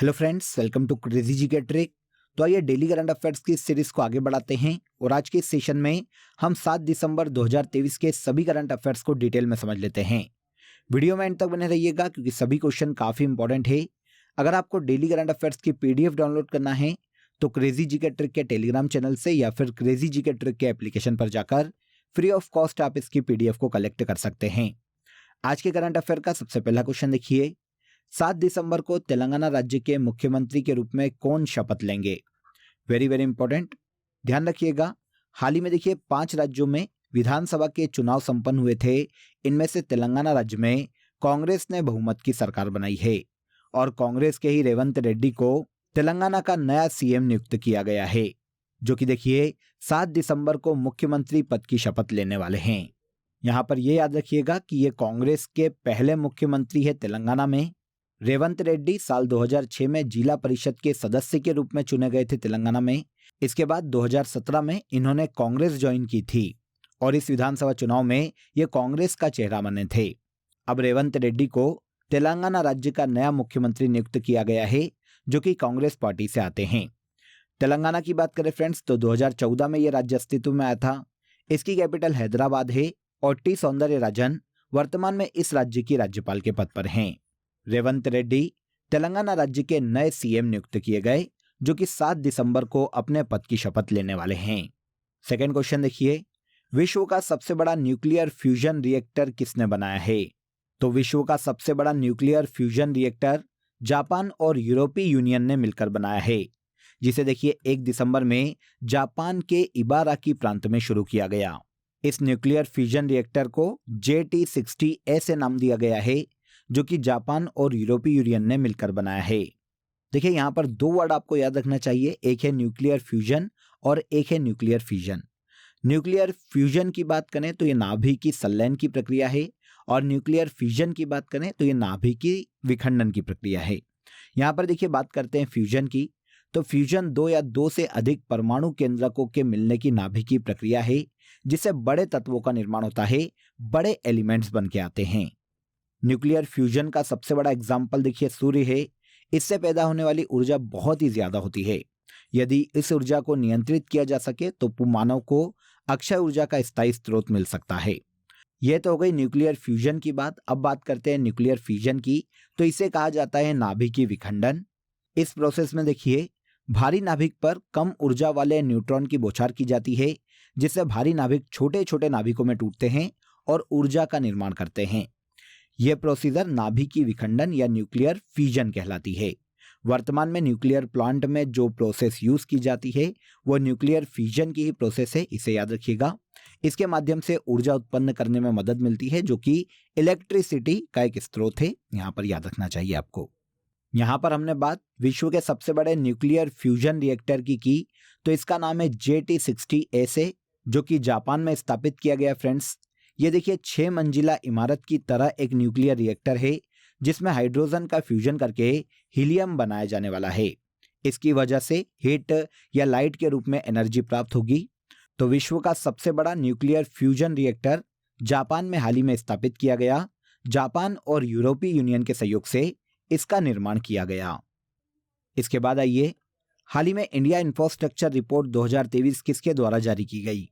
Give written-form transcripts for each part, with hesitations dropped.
Hello friends, welcome to crazy G K trick. तो आइए daily current affairs की इस सीरीज को आगे बढ़ाते हैं और आज के इस सेशन में हम 7 दिसंबर 2023 के सभी करंट अफेयर्स को डिटेल में समझ लेते हैं। वीडियो में एंड तक बने रहिएगा क्योंकि सभी क्वेश्चन काफी इंपॉर्टेंट है। अगर आपको डेली करंट अफेयर्स की पीडीएफ डाउनलोड करना है तो क्रेजी जी के ट्रिक के टेलीग्राम चैनल से या फिर क्रेजी जी के ट्रिक के एप्लीकेशन पर जाकर फ्री ऑफ कॉस्ट आप इसकी पीडीएफ को कलेक्ट कर सकते हैं। आज के करंट अफेयर का सबसे पहला क्वेश्चन देखिए, 7 दिसंबर को तेलंगाना राज्य के मुख्यमंत्री के रूप में कौन शपथ लेंगे। वेरी वेरी इंपॉर्टेंट, ध्यान रखिएगा। हाल ही में देखिए 5 राज्यों में विधानसभा के चुनाव संपन्न हुए थे। इनमें से तेलंगाना राज्य में कांग्रेस ने बहुमत की सरकार बनाई है और कांग्रेस के ही रेवंत रेड्डी को तेलंगाना का नया सीएम नियुक्त किया गया है, जो कि देखिए 7 दिसंबर को मुख्यमंत्री पद की शपथ लेने वाले हैं। यहां पर यह याद रखिएगा कि ये कांग्रेस के पहले मुख्यमंत्री है तेलंगाना में। रेवंत रेड्डी साल 2006 में जिला परिषद के सदस्य के रूप में चुने गए थे तेलंगाना में। इसके बाद 2017 में इन्होंने कांग्रेस ज्वाइन की थी और इस विधानसभा चुनाव में ये कांग्रेस का चेहरा बने थे। अब रेवंत रेड्डी को तेलंगाना राज्य का नया मुख्यमंत्री नियुक्त किया गया है, जो कि कांग्रेस पार्टी से आते हैं। तेलंगाना की बात करें फ्रेंड्स तो 2014 में यह राज्य अस्तित्व में आया था। इसकी कैपिटल हैदराबाद है और टी सौंदरराजन वर्तमान में इस राज्य की राज्यपाल के पद पर हैं। रेवंत रेड्डी तेलंगाना राज्य के नए सीएम नियुक्त किए गए, जो कि 7 दिसंबर को अपने पद की शपथ लेने वाले हैं। सेकंड क्वेश्चन देखिए, विश्व का सबसे बड़ा न्यूक्लियर फ्यूजन रिएक्टर किसने बनाया है। तो विश्व का सबसे बड़ा न्यूक्लियर फ्यूजन रिएक्टर जापान और यूरोपीय यूनियन ने मिलकर बनाया है, जिसे देखिए 1 दिसंबर में जापान के इबाराकी प्रांत में शुरू किया गया। इस न्यूक्लियर फ्यूजन रिएक्टर को JT60A से नाम दिया गया है, जो कि जापान और यूरोपीय यूनियन ने मिलकर बनाया है। देखिए यहाँ पर 2 वर्ड आपको याद रखना चाहिए, एक है न्यूक्लियर फ्यूजन और एक है न्यूक्लियर फिजन। न्यूक्लियर फ्यूजन की बात करें तो ये नाभिक की संलयन की प्रक्रिया है और न्यूक्लियर फिजन की बात करें तो ये नाभिक की विखंडन की प्रक्रिया है। यहाँ पर देखिए बात करते हैं फ्यूजन की, तो फ्यूजन 2 या 2 से अधिक परमाणु केंद्रकों के मिलने की नाभिक की प्रक्रिया है, जिससे बड़े तत्वों का निर्माण होता है, बड़े एलिमेंट्स बन के आते हैं। न्यूक्लियर फ्यूजन का सबसे बड़ा एग्जाम्पल देखिए सूर्य है। इससे पैदा होने वाली ऊर्जा बहुत ही ज्यादा होती है। यदि इस ऊर्जा को नियंत्रित किया जा सके तो मानव को अक्षय ऊर्जा का स्थायी स्रोत मिल सकता है। यह तो हो गई न्यूक्लियर फ्यूजन की बात। अब बात करते हैं न्यूक्लियर फिजन की, तो इसे कहा जाता है नाभिकीय विखंडन। इस प्रोसेस में देखिए भारी नाभिक पर कम ऊर्जा वाले न्यूट्रॉन की बौछार की जाती है, जिससे भारी नाभिक छोटे छोटे नाभिकों में टूटते हैं और ऊर्जा का निर्माण करते हैं। यह प्रोसीजर नाभिकीय विखंडन या न्यूक्लियर फ्यूजन कहलाती है। वर्तमान में न्यूक्लियर प्लांट में जो प्रोसेस यूज की जाती है वो न्यूक्लियर फ्यूजन की ही प्रोसेस है, इसे याद रखिएगा। इसके माध्यम से ऊर्जा उत्पन्न करने में मदद मिलती है, जो कि इलेक्ट्रिसिटी का एक स्रोत है। यहाँ पर याद रखना चाहिए आपको। यहाँ पर हमने बात विश्व के सबसे बड़े न्यूक्लियर फ्यूजन रिएक्टर की, तो इसका नाम है JT60A से, जो कि जापान में स्थापित किया गया फ्रेंड्स। ये देखिए 6 मंजिला इमारत की तरह एक न्यूक्लियर रिएक्टर है, जिसमें हाइड्रोजन का फ्यूजन करके हीलियम बनाया जाने वाला है। इसकी वजह से हीट या लाइट के रूप में एनर्जी प्राप्त होगी। तो विश्व का सबसे बड़ा न्यूक्लियर फ्यूजन रिएक्टर जापान में हाल ही में स्थापित किया गया। जापान और यूरोपीय यूनियन के सहयोग से इसका निर्माण किया गया। इसके बाद आइए, हाल ही में इंडिया इंफ्रास्ट्रक्चर रिपोर्ट 2023 किसके द्वारा जारी की गई।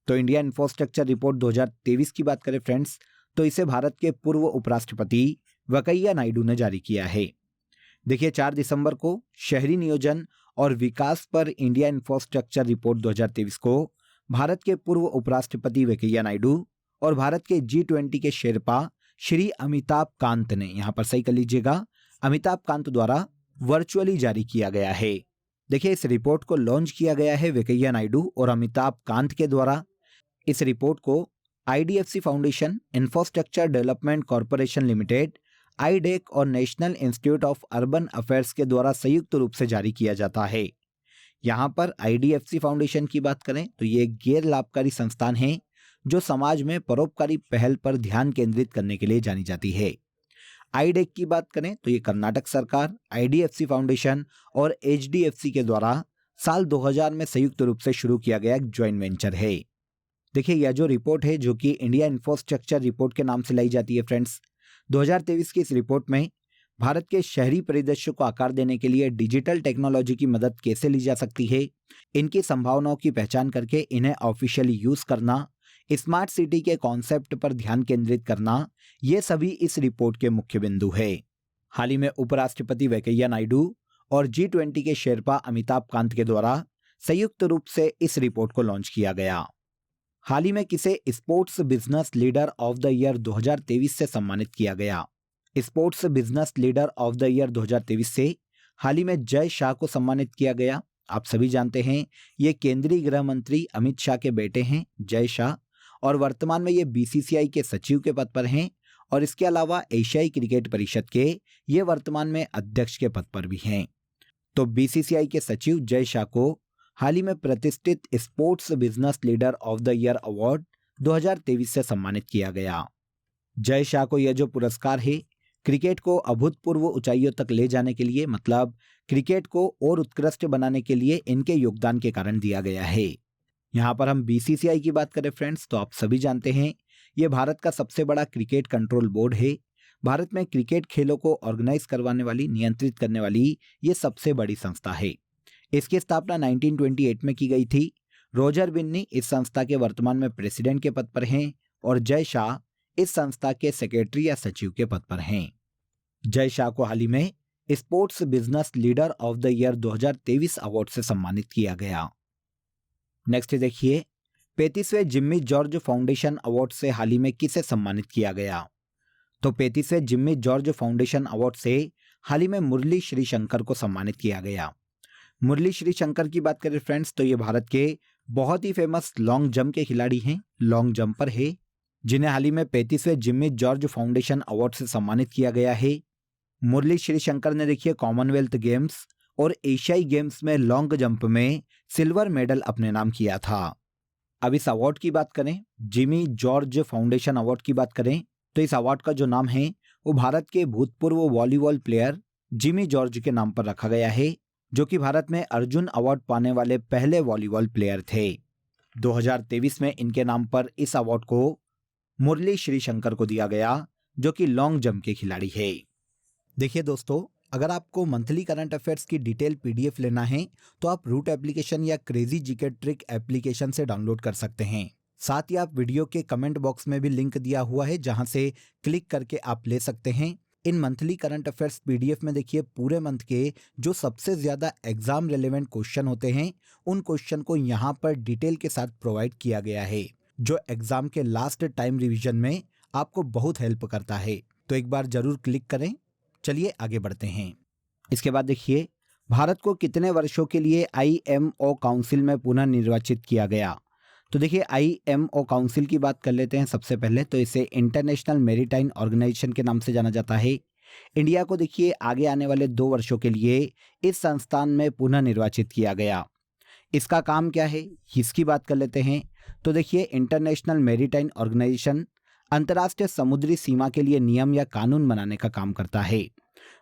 तो इंडिया इंफ्रास्ट्रक्चर रिपोर्ट 2023 की बात करें फ्रेंड्स, तो इसे भारत के पूर्व उपराष्ट्रपति वेंकैया नायडू ने जारी किया है। देखिए 4 दिसंबर को शहरी नियोजन और विकास पर इंडिया इंफ्रास्ट्रक्चर रिपोर्ट 2023 को भारत के पूर्व उपराष्ट्रपति वेंकैया नायडू और भारत के G20 के शेरपा श्री अमिताभ कांत ने, यहाँ पर सही कर लीजिएगा, अमिताभ कांत द्वारा वर्चुअली जारी किया गया है। देखिए इस रिपोर्ट को लॉन्च किया गया है वेंकैया नायडू और अमिताभ कांत के द्वारा। इस रिपोर्ट को IDFC foundation, infrastructure development corporation limited, IDEC और national institute of urban affairs के द्वारा संयुक्त रूप से जारी किया जाता है। यहाँ पर IDFC फाउंडेशन की बात करें तो ये एक गैर लाभकारी संस्थान है जो समाज में परोपकारी पहल पर ध्यान केंद्रित करने के लिए जानी जाती है। IDEC की बात करें तो ये कर्नाटक सरकार, IDFC फाउंडेशन और HDFC के द्वारा साल 2000 में संयुक्त रूप से शुरू किया गया एक ज्वाइंट वेंचर है। देखिए यह जो रिपोर्ट है, जो कि इंडिया इंफ्रास्ट्रक्चर रिपोर्ट के नाम से लाई जाती है फ्रेंड्स, 2023 की इस रिपोर्ट में भारत के शहरी परिदृश्य को आकार देने के लिए डिजिटल टेक्नोलॉजी की मदद कैसे ली जा सकती है, इनकी संभावनाओं की पहचान करके इन्हें ऑफिशियली यूज करना, स्मार्ट सिटी के कॉन्सेप्ट पर ध्यान केंद्रित करना, ये सभी इस रिपोर्ट के मुख्य बिंदु है। हाल ही में उपराष्ट्रपति वेंकैया नायडू और G20 के शेरपा अमिताभ कांत के द्वारा संयुक्त रूप से इस रिपोर्ट को लॉन्च किया गया। हाल ही में किसे sports business leader of the year 2023 से सम्मानित किया गया। Sports business leader of the year 2023 से हाल ही में जय शाह को सम्मानित किया गया। आप सभी जानते हैं ये केंद्रीय गृह मंत्री अमित शाह के बेटे हैं जय शाह, और वर्तमान में ये BCCI के सचिव के पद पर हैं, और इसके अलावा एशियाई क्रिकेट परिषद के ये वर्तमान में अध्यक्ष के पद पर भी हैं। तो BCCI के सचिव जय शाह को हाल ही में प्रतिष्ठित sports business leader of the year award 2023 से सम्मानित किया गया। जय शाह को यह जो पुरस्कार है क्रिकेट को अभूतपूर्व ऊंचाइयों तक ले जाने के लिए, मतलब क्रिकेट को और उत्कृष्ट बनाने के लिए इनके योगदान के कारण दिया गया है। यहाँ पर हम BCCI की बात करें फ्रेंड्स, तो आप सभी जानते हैं ये भारत का सबसे बड़ा क्रिकेट कंट्रोल बोर्ड है। भारत में क्रिकेट खेलों को ऑर्गेनाइज करवाने वाली, नियंत्रित करने वाली ये सबसे बड़ी संस्था है। इसकी स्थापना 1928 में की गई थी। रोजर बिन्नी इस संस्था के वर्तमान में प्रेसिडेंट के पद पर हैं, और जय शाह इस संस्था के सेक्रेटरी या सचिव के पद पर हैं। जय शाह को हाल ही में sports business leader of the year 2023 award से सम्मानित किया गया। नेक्स्ट देखिए, 35वें जिम्मी जॉर्ज फाउंडेशन अवार्ड से हाल ही में किसे सम्मानित किया गया। तो 35वें जिम्मी जॉर्ज फाउंडेशन अवार्ड से हाल ही में मुरली श्रीशंकर को सम्मानित किया गया। मुरली श्रीशंकर की बात करें फ्रेंड्स, तो ये भारत के बहुत ही फेमस लॉन्ग जंप के खिलाड़ी हैं, लॉन्ग जंपर है, जिन्हें हाल ही में 35वें जिम्मी जॉर्ज फाउंडेशन अवार्ड से सम्मानित किया गया है। मुरली श्रीशंकर ने देखिए कॉमनवेल्थ गेम्स और एशियाई गेम्स में लॉन्ग जंप में सिल्वर मेडल अपने नाम किया था। अब इस अवार्ड की बात करें, जिमी जॉर्ज फाउंडेशन अवार्ड की बात करें, तो इस अवार्ड का जो नाम है वो भारत के भूतपूर्व वॉलीबॉल प्लेयर जिमी जॉर्ज के नाम पर रखा गया है, जो कि भारत में अर्जुन अवार्ड पाने वाले पहले वॉलीबॉल प्लेयर थे। 2023 में इनके नाम पर इस अवार्ड को मुरली श्रीशंकर को दिया गया, जो कि लॉन्ग जंप के खिलाड़ी है। देखिए दोस्तों, अगर आपको मंथली करंट अफेयर्स की डिटेल PDF लेना है तो आप रूट एप्लीकेशन या क्रेजी जीके ट्रिक एप्लीकेशन से डाउनलोड कर सकते हैं। साथ ही आप वीडियो के कमेंट बॉक्स में भी लिंक दिया हुआ है, जहां से क्लिक करके आप ले सकते हैं। इन मंथली करंट अफेयर्स PDF में देखिए पूरे मंथ के जो सबसे ज्यादा एग्जाम रिलेवेंट क्वेश्चन होते हैं, उन क्वेश्चन को यहाँ पर डिटेल के साथ प्रोवाइड किया गया है, जो एग्जाम के लास्ट टाइम रिवीजन में आपको बहुत हेल्प करता है। तो एक बार जरूर क्लिक करें। चलिए आगे बढ़ते हैं। इसके बाद देखिए, भारत को कितने वर्षों के लिए IMO काउंसिल में पुनः निर्वाचित किया गया। तो देखिए IMO काउंसिल की बात कर लेते हैं सबसे पहले। तो इसे इंटरनेशनल मैरीटाइम ऑर्गेनाइजेशन के नाम से जाना जाता है। इंडिया को देखिए आगे आने वाले 2 वर्षों के लिए इस संस्थान में पुनः निर्वाचित किया गया। इसका काम क्या है, इसकी बात कर लेते हैं। तो देखिए, इंटरनेशनल मैरीटाइम ऑर्गेनाइजेशन अंतर्राष्ट्रीय समुद्री सीमा के लिए नियम या कानून बनाने का काम करता है।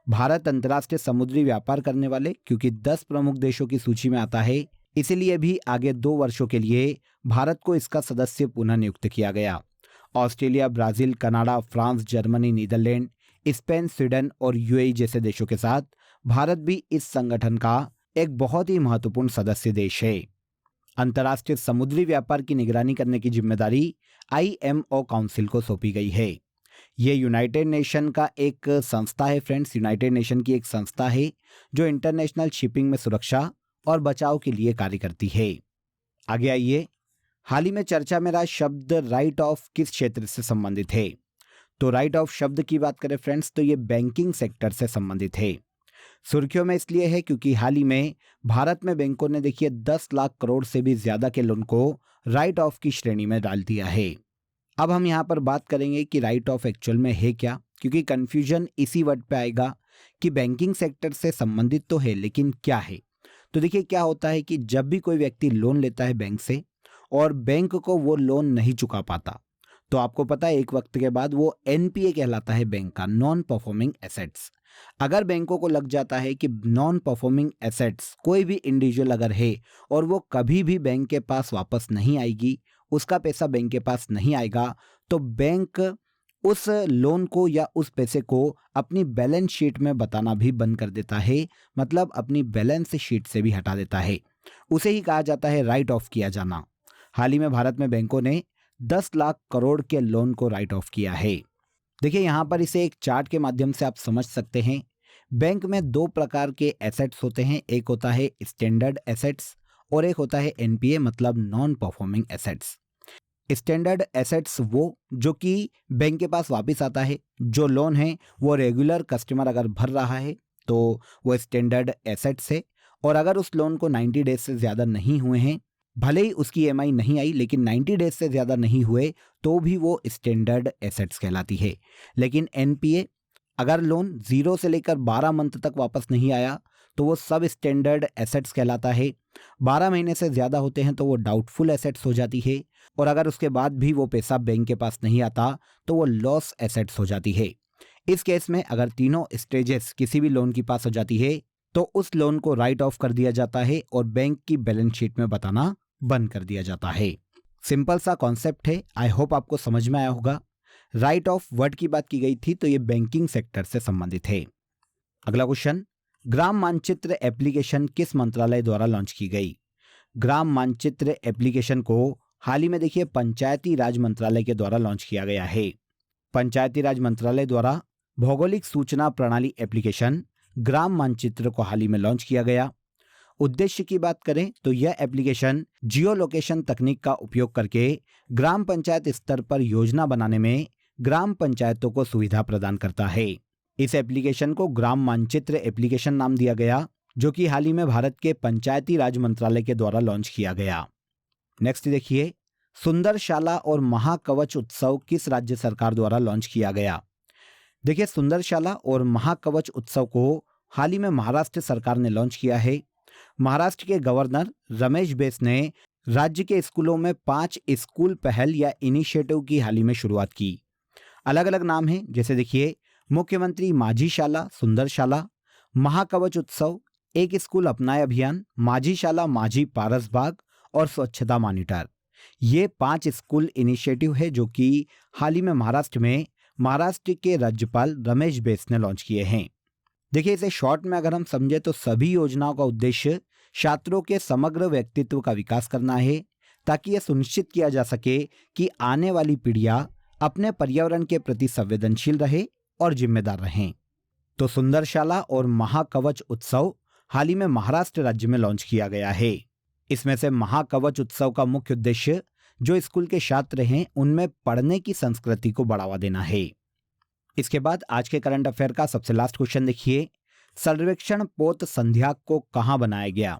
भारत अंतर्राष्ट्रीय समुद्री व्यापार करने वाले क्योंकि 10 प्रमुख देशों की सूची में आता है, इसीलिए भी आगे 2 वर्षों के लिए भारत को इसका सदस्य पुनः नियुक्त किया गया। Australia, Brazil, Canada, France, Germany, Netherland, Spain, Sweden और UAE जैसे देशों के साथ भारत भी इस संगठन का एक बहुत ही महत्वपूर्ण सदस्य देश है। अंतर्राष्ट्रीय समुद्री व्यापार की निगरानी करने की जिम्मेदारी IMO काउंसिल को सौंपी गई है। ये यूनाइटेड नेशन का एक संस्था है फ्रेंड्स। यूनाइटेड नेशन की एक संस्था है जो इंटरनेशनल शिपिंग में सुरक्षा और बचाव के लिए कार्य करती है। आगे आइए, हाल ही में चर्चा में रहा शब्द राइट ऑफ किस क्षेत्र से संबंधित है। तो राइट ऑफ शब्द की बात करें फ्रेंड्स, तो ये बैंकिंग सेक्टर से संबंधित है। सुर्खियों में इसलिए है क्योंकि हाल ही में भारत में बैंकों ने देखिए 10 लाख करोड़ से भी ज्यादा के लोन को राइट ऑफ की श्रेणी में डाल दिया है। अब हम यहाँ पर बात करेंगे कि राइट ऑफ एक्चुअल में है क्या, क्योंकि कंफ्यूजन इसी वर्ड पे आएगा कि बैंकिंग सेक्टर से संबंधित तो है लेकिन क्या है। तो देखिए क्या होता है कि जब भी कोई व्यक्ति लोन लेता है बैंक से और बैंक को वो लोन नहीं चुका पाता, तो आपको पता है एक वक्त के बाद वो NPA कहलाता है बैंक का, नॉन परफॉर्मिंग एसेट्स। अगर बैंकों को लग जाता है कि नॉन परफॉर्मिंग एसेट्स कोई भी इंडिविजुअल अगर है और वो कभी भी बैंक के पास वापस नहीं आएगी, उसका पैसा बैंक के पास नहीं आएगा, तो बैंक उस लोन को या उस पैसे को अपनी बैलेंस शीट में बताना भी बंद कर देता है, मतलब अपनी बैलेंस शीट से भी हटा देता है। उसे ही कहा जाता है राइट ऑफ किया जाना। हाल ही में भारत में बैंकों ने 10 लाख करोड़ के लोन को राइट ऑफ किया है। देखिए यहाँ पर इसे एक चार्ट के माध्यम से आप समझ सकते हैं। बैंक में दो प्रकार के एसेट्स होते हैं, एक होता है स्टैंडर्ड एसेट्स और एक होता है एनपीए मतलब non performing assets. Standard assets वो जो कि बैंक के पास वापस आता है, जो लोन है वो रेगुलर कस्टमर अगर भर रहा है तो वो स्टैंडर्ड एसेट्स है, और अगर उस लोन को 90 डेज से ज़्यादा नहीं हुए हैं, भले ही उसकी ईएमआई नहीं आई लेकिन 90 डेज से ज़्यादा नहीं हुए तो भी वो स्टैंडर्ड एसेट्स कहलाती है। लेकिन एनपीए, अगर लोन 0 से लेकर 12 मंथ तक वापस नहीं आया तो वो सब स्टैंडर्ड एसेट्स कहलाता है। 12 महीने से ज़्यादा होते हैं तो वो डाउटफुल एसेट्स हो जाती है, और अगर उसके बाद भी वो पैसा बैंक के पास नहीं आता तो वो लॉस एसेट्स हो जाती है। इस केस में अगर तीनों स्टेजेस किसी भी लोन की पास हो जाती है तो उस लोन को राइट ऑफ कर दिया जाता है और बैंक की बैलेंस शीट में बताना बंद कर दिया जाता है। सिंपल सा कॉन्सेप्ट है, आई होप आपको समझ में आया होगा। राइट ऑफ वर्ड की बात की गई थी तो ये बैंकिंग सेक्टर से संबंधित है। अगला क्वेश्चन, ग्राम मानचित्र एप्लीकेशन किस मंत्रालय द्वारा लॉन्च की गई? ग्राम मानचित्र एप्लीकेशन को हाल ही में देखिए पंचायती राज मंत्रालय के द्वारा लॉन्च किया गया है। पंचायती राज मंत्रालय द्वारा भौगोलिक सूचना प्रणाली एप्लीकेशन ग्राम मानचित्र को हाल ही में लॉन्च किया गया। उद्देश्य की बात करें तो यह एप्लीकेशन जियो लोकेशन तकनीक का उपयोग करके ग्राम पंचायत स्तर पर योजना बनाने में ग्राम पंचायतों को सुविधा प्रदान करता है। इस एप्लीकेशन को ग्राम मानचित्र एप्लीकेशन नाम दिया गया, जो कि हाल ही में भारत के पंचायती राज मंत्रालय के द्वारा लॉन्च किया गया। नेक्स्ट देखिए, सुंदरशाला और महाकवच उत्सव किस राज्य सरकार द्वारा लॉन्च किया गया? देखिए, सुंदरशाला और महाकवच उत्सव को हाल ही में महाराष्ट्र सरकार ने लॉन्च किया है। महाराष्ट्र के गवर्नर रमेश बैस ने राज्य के स्कूलों में 5 स्कूल पहल या इनिशिएटिव की हाल ही में शुरुआत की। अलग अलग नाम हैं, जैसे देखिए मुख्यमंत्री माझी शाला सुंदरशाला, महाकवच उत्सव, एक स्कूल अपनाए अभियान, माझी शाला माझी पारसबाग और स्वच्छता मॉनिटर। ये 5 स्कूल इनिशिएटिव है जो कि हाल ही में महाराष्ट्र के राज्यपाल रमेश बैस ने लॉन्च किए हैं। देखिए, इसे शॉर्ट में अगर हम समझे तो सभी योजनाओं का उद्देश्य छात्रों के समग्र व्यक्तित्व का विकास करना है, ताकि यह सुनिश्चित किया जा सके कि आने वाली पीढ़ियां अपने पर्यावरण के प्रति संवेदनशील रहे और जिम्मेदार रहें। तो सुंदरशाला और महाकवच उत्सव हाल ही में महाराष्ट्र राज्य में लॉन्च किया गया है। इसमें से महाकवच उत्सव का मुख्य उद्देश्य जो स्कूल के छात्र हैं उनमें पढ़ने की संस्कृति को बढ़ावा देना है। इसके बाद आज के करंट अफेयर का सबसे लास्ट क्वेश्चन देखिए, सर्वेक्षण पोत संध्याक को कहां बनाया गया?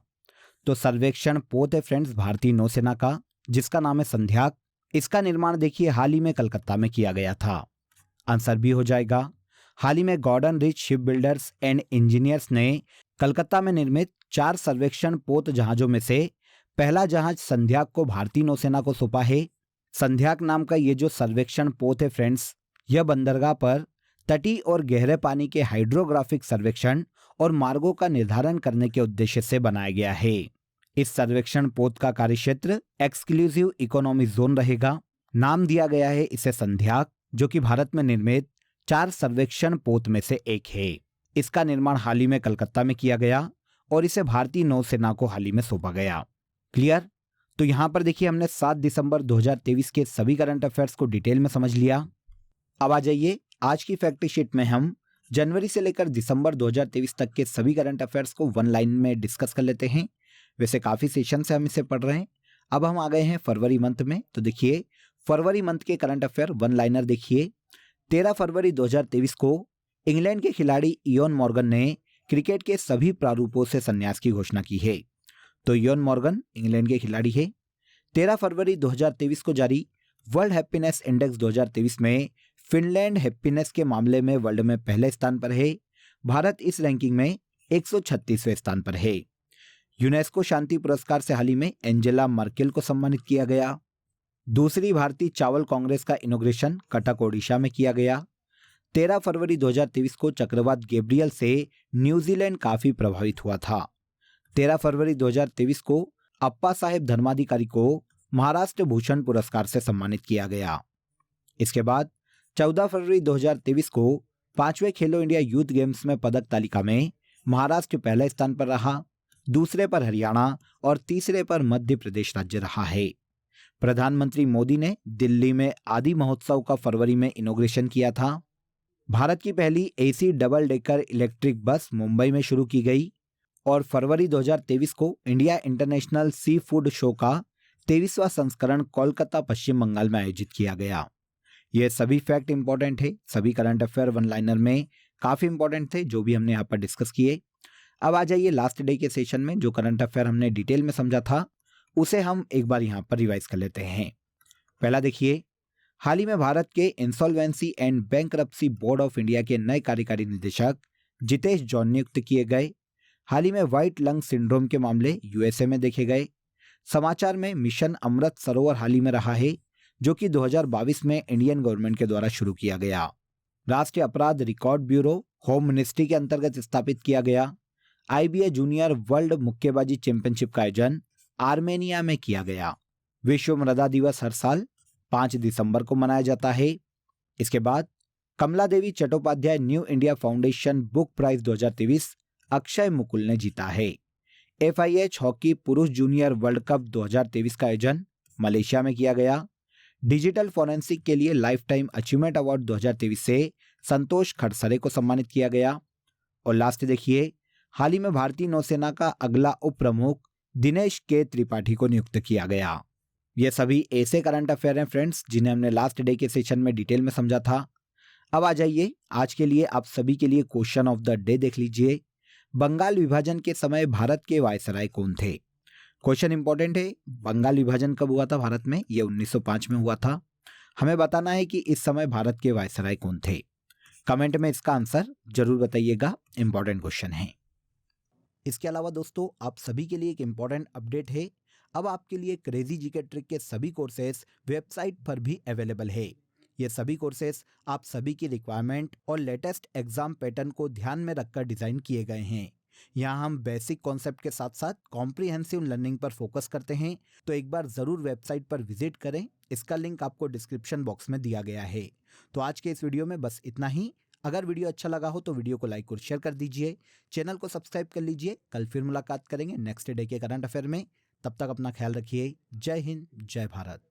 तो सर्वेक्षण पोत है फ्रेंड्स भारतीय नौसेना का, जिसका नाम है संध्याक। इसका निर्माण देखिए हाल ही में कलकत्ता में किया गया था। आंसर भी हो जाएगा। हाल ही में Garden Reach Ship Builders and Engineers ने कलकत्ता में निर्मित 4 सर्वेक्षण पोत जहाजों में से पहला जहाज संध्याक को भारतीय नौसेना को सौंपा है। संध्याक नाम का ये जो सर्वेक्षण पोत है फ्रेंड्स, यह बंदरगाह पर तटीय और गहरे पानी के हाइड्रोग्राफिक सर्वेक्षण और मार्गों का निर्धारण करने के उद्देश्य से बनाया गया है। इस सर्वेक्षण पोत का कार्यक्षेत्र एक्सक्लूसिव इकोनॉमी जोन रहेगा। नाम दिया गया है इसे संध्याक, जो कि भारत में निर्मित 4 सर्वेक्षण पोत में से एक है। इसका निर्माण हाल ही में कलकत्ता में किया गया और इसे भारतीय नौसेना को हाल ही में सौंपा गया। क्लियर? तो यहां पर देखिए हमने 7 दिसंबर 2023 के सभी करंट अफेयर्स को डिटेल में समझ लिया। अब आ जाइए आज की फैक्ट शीट में हम जनवरी से लेकर दिसंबर 2023 तक के सभी करंट अफेयर्स को वन लाइन में डिस्कस कर लेते हैं। वैसे काफ़ी सेशन से हम इसे पढ़ रहे हैं। अब हम आ गए हैं फरवरी मंथ में, तो देखिए फरवरी मंथ के करंट अफेयर वन लाइनर देखिए। 13 फरवरी 2023 को इंग्लैंड के खिलाड़ी इयोन मॉर्गन ने क्रिकेट के सभी प्रारूपों से संन्यास की घोषणा की है। तो इयोन मॉर्गन इंग्लैंड के खिलाड़ी है। 13 फरवरी 2023 को जारी वर्ल्ड हैप्पीनेस इंडेक्स 2023 में फिनलैंड हैप्पीनेस के मामले में वर्ल्ड में पहले स्थान पर है। भारत इस रैंकिंग में 136वें स्थान पर है। यूनेस्को शांति पुरस्कार से हाल ही में एंजेला मर्केल को सम्मानित किया गया। दूसरी भारतीय चावल कांग्रेस का इनॉग्रेशन कटक ओडिशा में किया गया। 13 फरवरी 2023 को चक्रवात गैब्रियल से न्यूजीलैंड काफी प्रभावित हुआ था। 13 फरवरी 2023 को अप्पा साहेब धर्माधिकारी को महाराष्ट्र भूषण पुरस्कार से सम्मानित किया गया। इसके बाद 14 फरवरी 2023 को 5वें खेलो इंडिया यूथ गेम्स में पदक तालिका में महाराष्ट्र पहले स्थान पर रहा, दूसरे पर हरियाणा और तीसरे पर मध्य प्रदेश राज्य रहा है। प्रधानमंत्री मोदी ने दिल्ली में आदि महोत्सव का फरवरी में इनॉग्रेशन किया था। भारत की पहली AC double decker electric bus Mumbai में शुरू की गई और फरवरी 2023 को India international sea food show का 23वां संस्करण कोलकाता पश्चिम बंगाल में आयोजित किया गया। ये सभी फैक्ट इंपॉर्टेंट है, सभी करंट अफेयर वन लाइनर में काफी इंपॉर्टेंट थे जो भी हमने यहाँ पर डिस्कस किए। अब आ जाइए लास्ट डे के सेशन में जो करंट अफेयर हमने डिटेल में समझा था उसे हम एक बार यहाँ पर रिवाइज कर लेते हैं। पहला देखिए, हाल ही में भारत के insolvency and bankruptcy board of India के नए कार्यकारी निदेशक जितेश जॉन नियुक्त किए गए। हाल ही में व्हाइट लंग सिंड्रोम के मामले यूएसए में देखे गए। समाचार में मिशन अमृत सरोवर हाल ही में रहा है जो कि 2022 में इंडियन गवर्नमेंट के द्वारा शुरू किया गया। राष्ट्रीय अपराध रिकॉर्ड ब्यूरो होम मिनिस्ट्री के अंतर्गत स्थापित किया गया। आईबीए जूनियर वर्ल्ड मुक्केबाजी चैंपियनशिप का आयोजन आर्मेनिया में किया गया। विश्व मृदा दिवस हर साल 5 दिसंबर को मनाया जाता है। इसके बाद Kamala Devi Chattopadhyay new India foundation book prize 2023 Akshay Mukul ने जीता है। FIH हॉकी पुरुष जूनियर वर्ल्ड कप 2023 का आयोजन मलेशिया में किया गया। डिजिटल फॉरेंसिक के लिए लाइफ टाइम अचीवमेंट अवार्ड 2023 से संतोष खड़सरे को सम्मानित किया गया। और लास्ट देखिए, हाल ही में भारतीय नौसेना का अगला उप प्रमुख दिनेश के त्रिपाठी को नियुक्त किया गया। ये सभी ऐसे करंट अफेयर हैं फ्रेंड्स जिन्हें हमने लास्ट डे के सेशन में डिटेल में समझा था। अब आ जाइए आज के लिए आप सभी के लिए क्वेश्चन ऑफ द डे देख लीजिए। बंगाल विभाजन के समय भारत के वायसराय कौन थे? क्वेश्चन इंपॉर्टेंट है। बंगाल विभाजन कब हुआ था भारत में? ये 1905 में हुआ था। हमें बताना है कि इस समय भारत के वायसराय कौन थे। कमेंट में इसका आंसर जरूर बताइएगा, इंपॉर्टेंट क्वेश्चन है। इसके अलावा दोस्तों आप सभी के लिए एक इंपॉर्टेंट अपडेट है। अब आपके लिए क्रेजी जीके ट्रिक के सभी कोर्सेज वेबसाइट पर भी अवेलेबल है। ये सभी कोर्सेज आप सभी की रिक्वायरमेंट और लेटेस्ट एग्जाम पैटर्न को ध्यान में रखकर डिजाइन किए गए हैं। यहाँ हम बेसिक कॉन्सेप्ट के साथ साथ कॉम्प्रिहेंसिव लर्निंग पर फोकस करते हैं, तो एक बार जरूर वेबसाइट पर विजिट करें। इसका लिंक आपको डिस्क्रिप्शन बॉक्स में दिया गया है। तो आज के इस वीडियो में बस इतना ही। अगर वीडियो अच्छा लगा हो तो वीडियो को लाइक और शेयर कर दीजिए, चैनल को सब्सक्राइब कर लीजिए। कल फिर मुलाकात करेंगे नेक्स्ट डे के करंट अफेयर में। तब तक अपना ख्याल रखिए। जय हिंद, जय भारत।